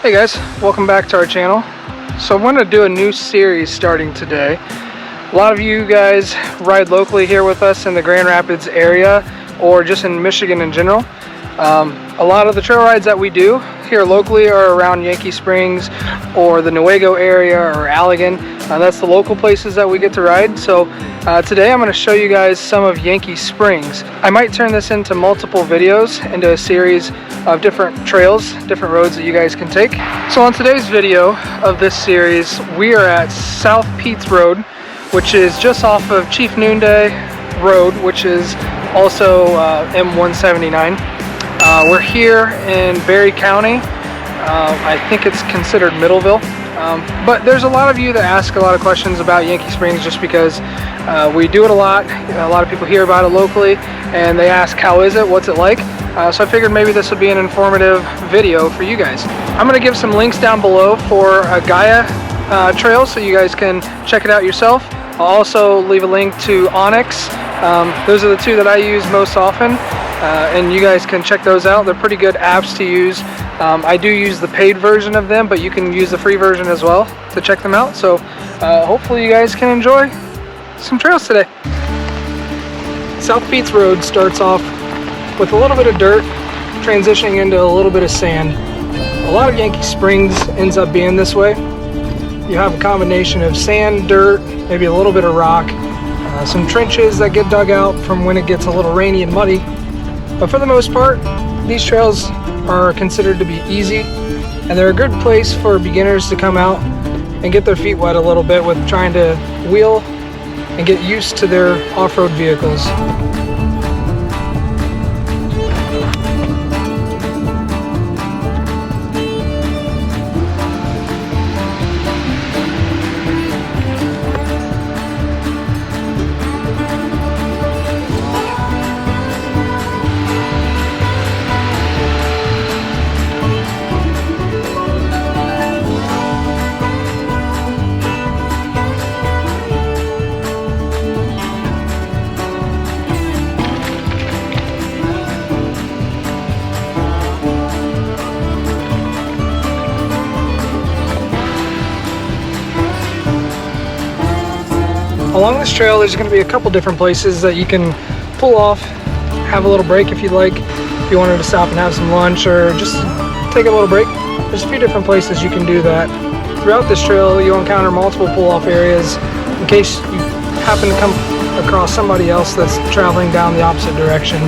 Hey guys, welcome back to our channel. So I'm going to do a new series starting today. A lot of you guys ride locally here with us in the Grand Rapids area or just in Michigan in general. A lot of the trail rides that we do here locally are around Yankee Springs or the Newaygo area or Allegan. That's the local places that we get to ride. So today I'm going to show you guys some of Yankee Springs. I might turn this into multiple videos, into a series of different trails, different roads that you guys can take. So on today's video of this series, we are at South Peets Road, which is just off of Chief Noonday Road, which is also M179. We're here in Berry County. I think it's considered Middleville. But there's a lot of you that ask a lot of questions about Yankee Springs just because we do it a lot. A lot of people hear about it locally and they ask, how is it? What's it like? So I figured maybe this would be an informative video for you guys. I'm going to give some links down below for a Gaia trail so you guys can check it out yourself. I'll also leave a link to Onyx. Those are the two that I use most often. And you guys can check those out. They're pretty good apps to use. I do use the paid version of them, but you can use the free version as well to check them out. So hopefully you guys can enjoy some trails today. South Peets Road starts off with a little bit of dirt, transitioning into a little bit of sand. A lot of Yankee Springs ends up being this way. You have a combination of sand, dirt, maybe a little bit of rock, some trenches that get dug out from when it gets a little rainy and muddy. But for the most part, these trails are considered to be easy, and they're a good place for beginners to come out and get their feet wet a little bit with trying to wheel and get used to their off-road vehicles. Along this trail, there's going to be a couple different places that you can pull off, have a little break if you'd like. If you wanted to stop and have some lunch or just take a little break, there's a few different places you can do that. Throughout this trail, you'll encounter multiple pull-off areas in case you happen to come across somebody else that's traveling down the opposite direction.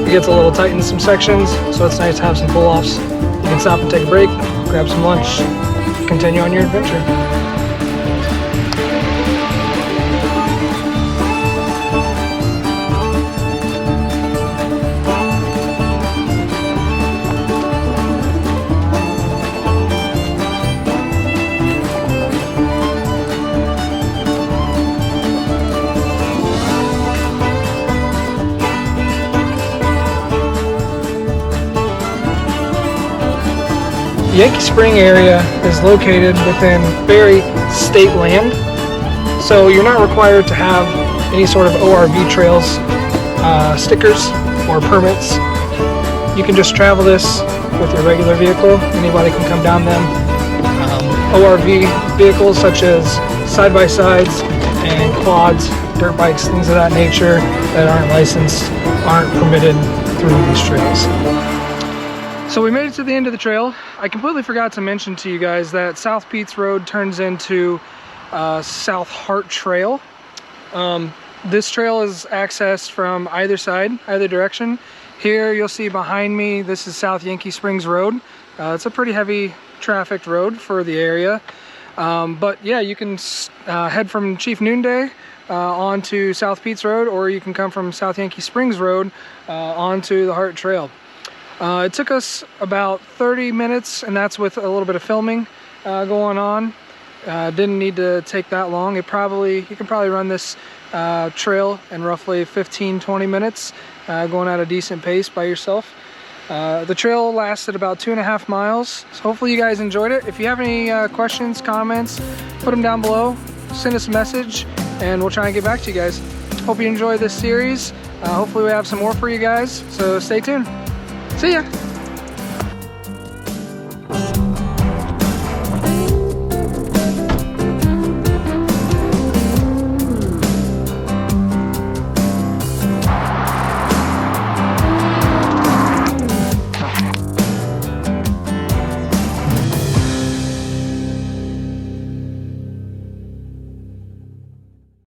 It gets a little tight in some sections, so it's nice to have some pull-offs. You can stop and take a break, grab some lunch, continue on your adventure. Yankee Spring area is located within Berry state land, so you're not required to have any sort of ORV trails, stickers, or permits. You can just travel this with your regular vehicle. Anybody can come down them. ORV vehicles such as side-by-sides and quads, dirt bikes, things of that nature that aren't licensed aren't permitted through these trails. So we made it to the end of the trail. I completely forgot to mention to you guys that South Peets Road turns into South Hart Trail. This trail is accessed from either side, either direction. Here you'll see behind me, this is South Yankee Springs Road. It's a pretty heavy trafficked road for the area. But yeah, you can head from Chief Noonday onto South Peets Road, or you can come from South Yankee Springs Road onto the Hart Trail. It took us about 30 minutes, and that's with a little bit of filming going on. Didn't need to take that long. You can probably run this trail in roughly 15-20 minutes, going at a decent pace by yourself. The trail lasted about 2.5 miles, so hopefully you guys enjoyed it. If you have any questions, comments, put them down below. Send us a message, and we'll try and get back to you guys. Hope you enjoy this series. Hopefully we have some more for you guys, so stay tuned. See ya!